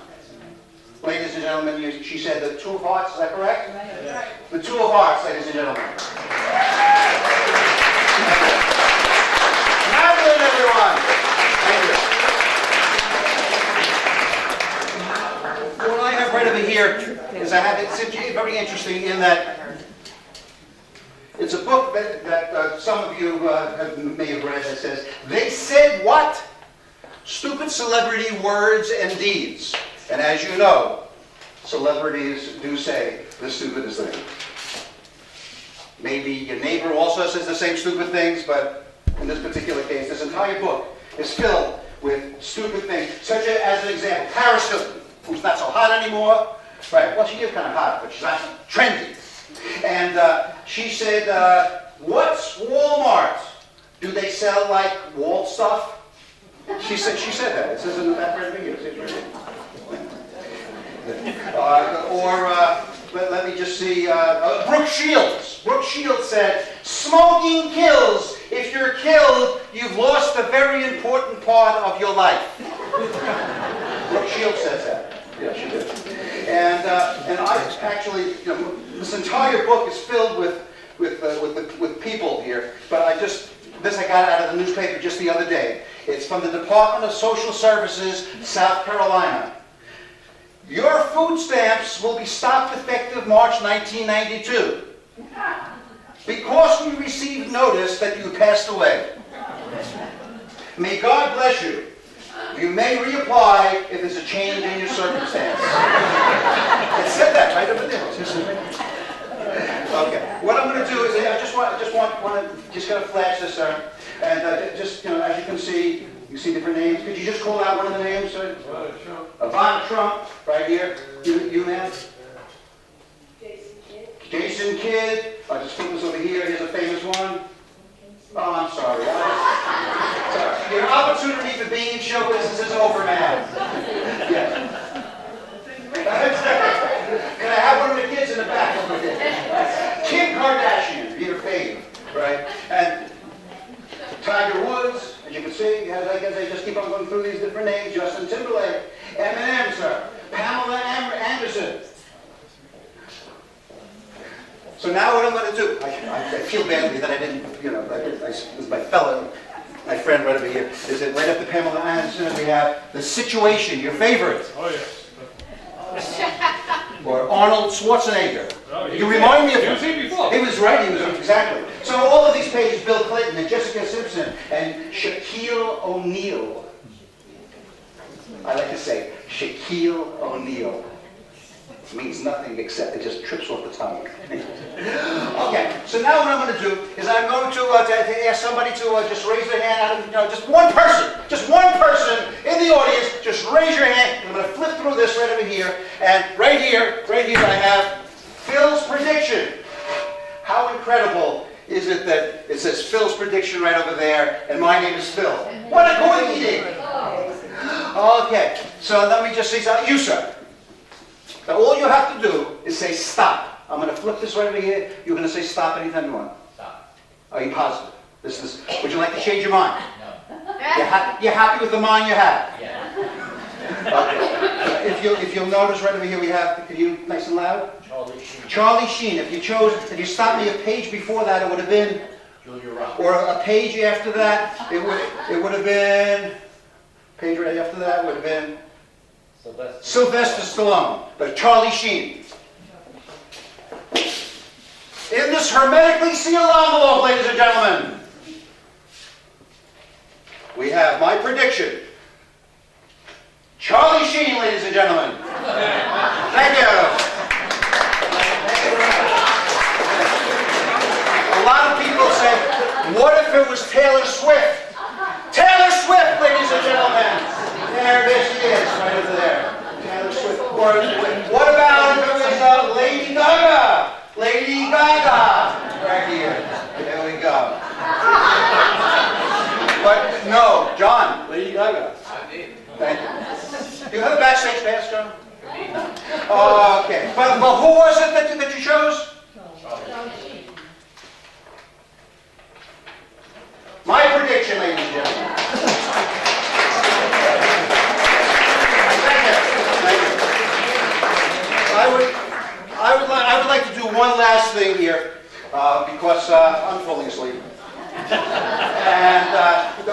Ladies and gentlemen, she said the two of hearts, is that correct? Right. The two of hearts, ladies and gentlemen. Madeline, everyone. Thank you. What I have right over here is it's very interesting in that it's a book that some of you may have read that says, "They said what? Stupid celebrity words and deeds." And as you know, celebrities do say the stupidest thing. Maybe your neighbor also says the same stupid things, but in this particular case, this entire book is filled with stupid things, such as an example, Paris Hilton, who's not so hot anymore. Right, well, she is kind of hot, but she's not trendy. And she said, "What's Walmart? Do they sell like wall stuff?" She said that. It says in the back right here. Let me just see. Brooke Shields. Brooke Shields said, "Smoking kills. If you're killed, you've lost a very important part of your life." Brooke Shields says that. Yeah, she did. And I actually, this entire book is filled with people here. But this I got out of the newspaper just the other day. It's from the Department of Social Services, South Carolina. "Your food stamps will be stopped effective March 1992 because we received notice that you passed away. May God bless you. You may reapply if there's a change in your circumstance." It said that right over there. Okay. What I'm going to do is I just going to flash this, sir. And as you can see, you see different names. Could you just call out one of the names, sir? Ivana Trump, right here. You man. Jason Kidd. I'll just put this over here. Here's a famous one. Oh, I'm sorry. Sorry. Your opportunity for being in show business is over now. Yes. Can I have one of the kids in the back over there? Kim Kardashian, your fave, right? And Tiger Woods, as you can see, as I just keep on going through these different names, Justin Timberlake, Eminem, sir, Pamela Anderson. So now what I'm going to do, I feel badly that I didn't, my friend right over here, is that right up to Pamela Anderson, we have The Situation, your favorite. Oh, yes. Or Arnold Schwarzenegger. Oh, You remind me of him. He was here before. He was right, exactly. So all of these pages, Bill Clinton and Jessica Simpson and Shaquille O'Neal. I like to say Shaquille O'Neal. It means nothing except it just trips off the tongue. Okay, so now what I'm going to do is I'm going to ask somebody to just raise their hand out of, just one person in the audience, just raise your hand. I'm going to flip through this right over here, and right here I have Phil's prediction. How incredible is it that it says Phil's prediction right over there, and my name is Phil? What a coincidence! Okay, so let me just say something. You, sir. Now, all you have to do is say stop. I'm going to flip this right over here. You're going to say stop anytime you want. Stop. Are you positive? Would you like to change your mind? No. You're happy with the mind you have? Yeah. Okay. If you'll notice right over here we have, can you, nice and loud? Charlie Sheen. Charlie Sheen. If you stopped me a page before that, it would have been, Julia Roberts. or a page after that, it would have been, page right after that would have been Sylvester Stallone, but Charlie Sheen. In this hermetically sealed envelope, ladies and gentlemen, we have my prediction. Charlie Sheen, ladies and gentlemen. Thank you. A lot of people say, what if it was Taylor Swift? Taylor Swift, ladies and gentlemen. There she is, right over there. Taylor Swift. Or what about if it was Lady Gaga? Lady Gaga. Right here. There we go. But no, John, Lady Gaga. Thank you. Do you have a backstage pass, John? Okay. But who was it that you chose? My prediction, ladies and gentlemen. Thank you. I would like to do one last thing here because I'm falling asleep. And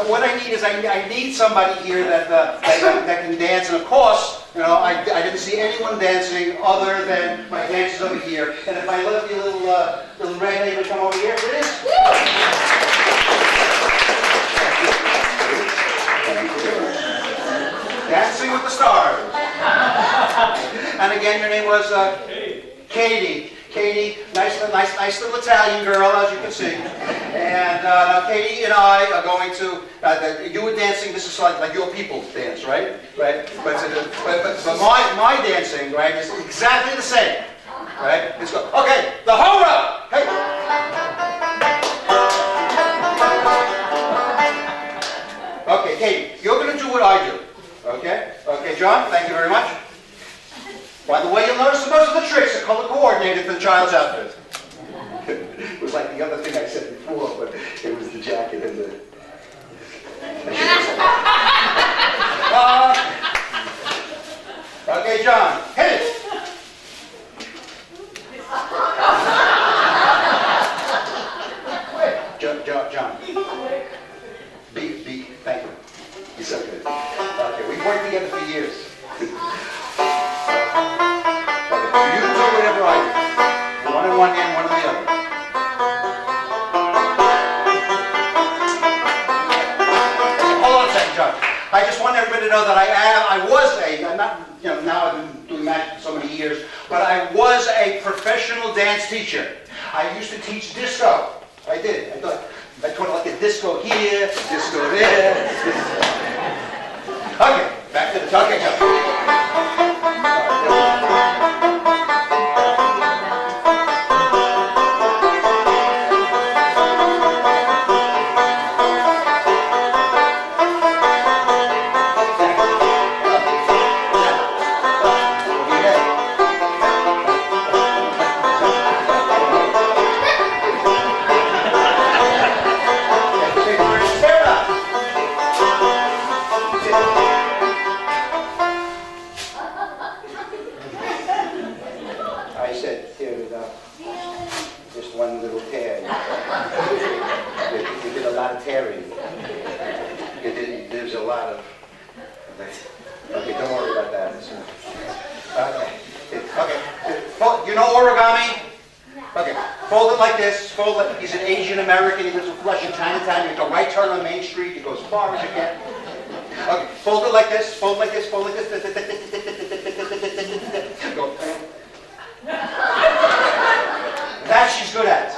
what I need is I need somebody here that can dance. And of course, you know, I didn't see anyone dancing other than my dancers over here. And if I let you little red neighbor come over here, here it is. Dancing with the Stars. And again, your name was Katie. Katie, nice little Italian girl, as you can see. And Katie and I are going to. You were dancing. This is like your people dance, right? Right. But my dancing, right, is exactly the same. Right. Let's go. Okay. The hora. Hey. Okay, Katie, you're going to do what I do. Okay? Okay, John, thank you very much. By the way, you'll notice that most of the tricks are color coordinated for the child's outfit. It was like the other thing I said before, but it was the jacket and the... Okay, John, hit it! John. Thank you. You're so good. Okay, we've worked together for years. Okay, you do whatever I do. One on one end, one on the other. Hold on a second, John. I just want everybody to know that I'm not, you know, now I've been doing magic for so many years, but I was a professional dance teacher. I used to teach disco. I did. I taught like a disco here, disco there. Okay, back to the talking job. He's an Asian American, he lives in Flushing, Chinatown. You go right turn on Main Street, you go as far as you can. Okay, fold it like this, fold like this, fold like this. Go. That she's good at.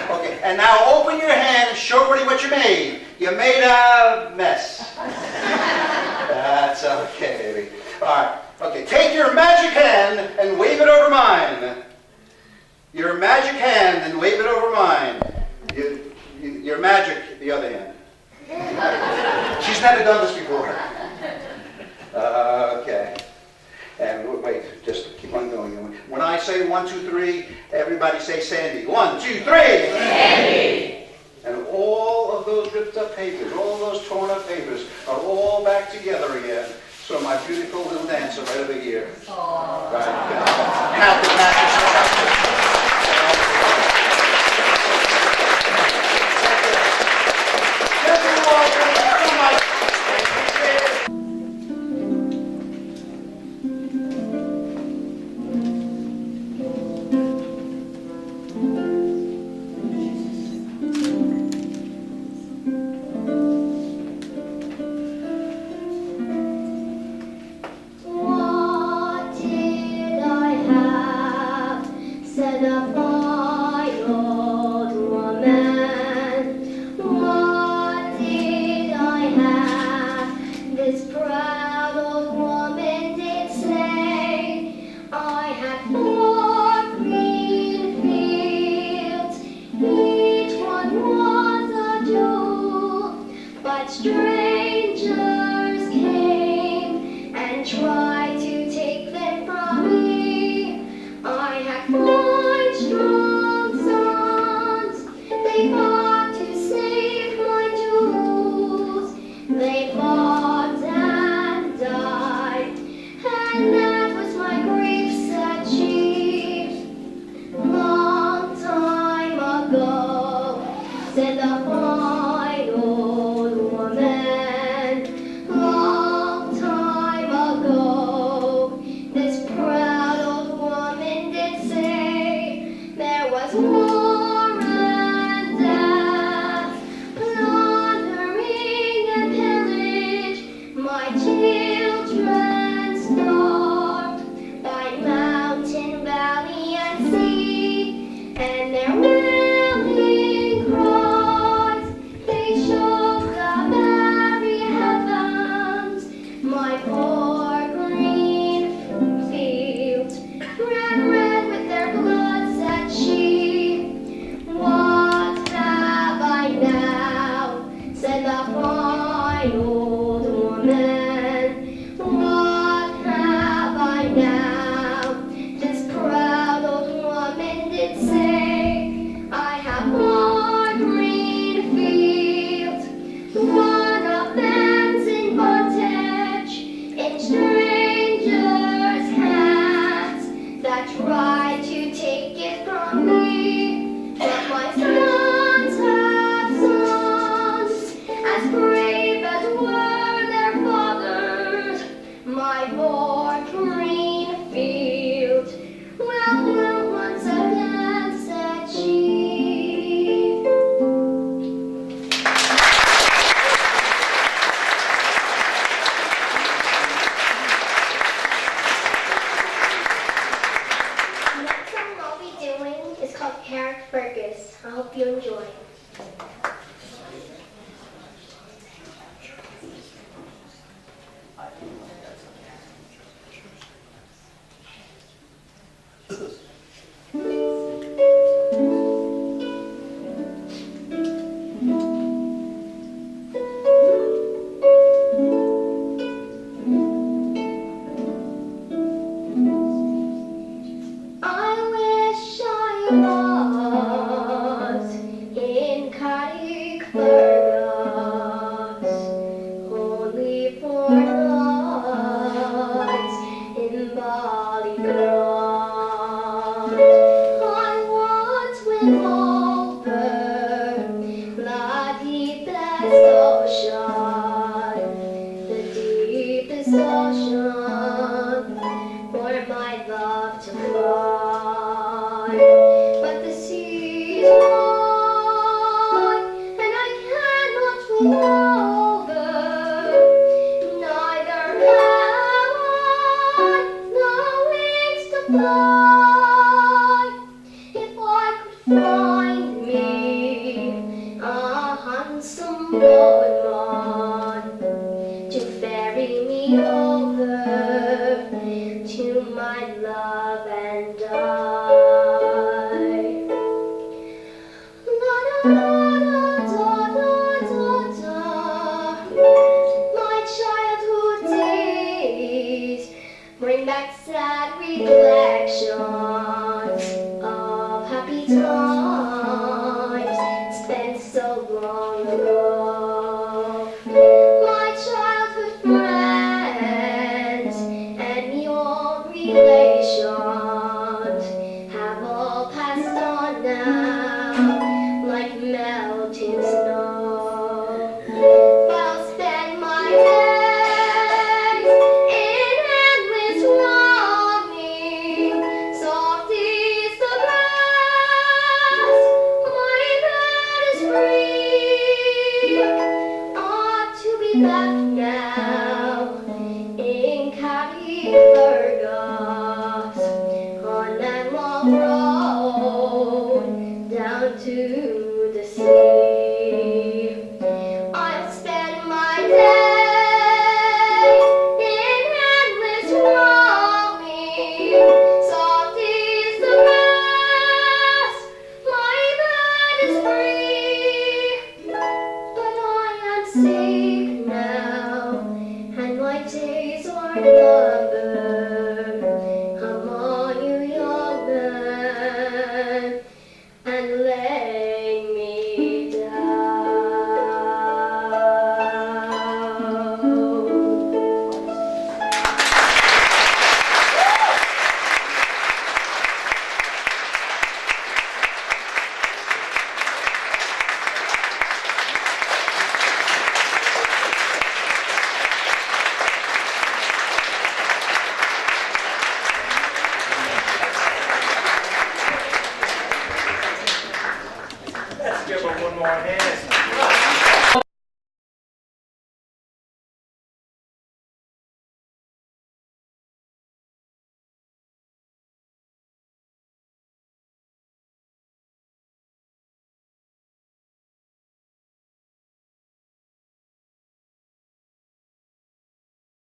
Okay, and now open your hand and show everybody what you made. You made a mess. That's okay, baby. All right, okay, take your magic hand and wave it over mine. Your magic hand and wave it over mine. You're magic, the other hand. She's never done this before. Okay. And wait, just keep on going. When I say 1, 2, 3, everybody say Sandy. 1, 2, 3! Sandy! And all of those ripped up papers, all of those torn up papers are all back together again. So my beautiful little dancer right over here. Aww. Right. Have to match it. Strangers came and tried to take them from me. I had 5 strong sons. They fought to save my jewels. They fought and died, and that was my grief's achieved. Long time ago, said the fine old woman. Long time ago, this proud old woman did say there was war and death, plundering and pillage. My children starved by mountain, valley, and sea, and their wailing cries, they shook the very heavens. My poor green fields, red, red with their blood, said she. What have I now? Said the fine old woman. What have I now? This proud old woman did say, I have 4 green fields. One of them's in bondage, in strangers' hands that try to take it from me. But my sons have sons, as brave as were their fathers. My 4 green fields will bloom once again, said she. The next song I'll be doing is called Eric Fergus. I hope you enjoy. I wish I was in Carrickfergus, only for nights in Ballygrant. I once went over the deepest ocean, the deepest ocean, for my love to find. But the sea is wide, and I cannot swim over. Neither have I the wings to fly. If I could find me a handsome boatman to ferry me over to my love and die. La, la, la. back sad recollections of happy times spent so long ago. My childhood friends and the old relations have all passed on now like melting snow. But I'll spend my days in endless longing. Soft is the grass, my bed is free. Ought to be back now in County Burgos on that long road down to the sea. I'll spend my days in endless roaming. Soft is the grass, my bed is free. But I am safe now, and my days are numbered. Come on, you young man, and lay me down. Let's give her one more hand.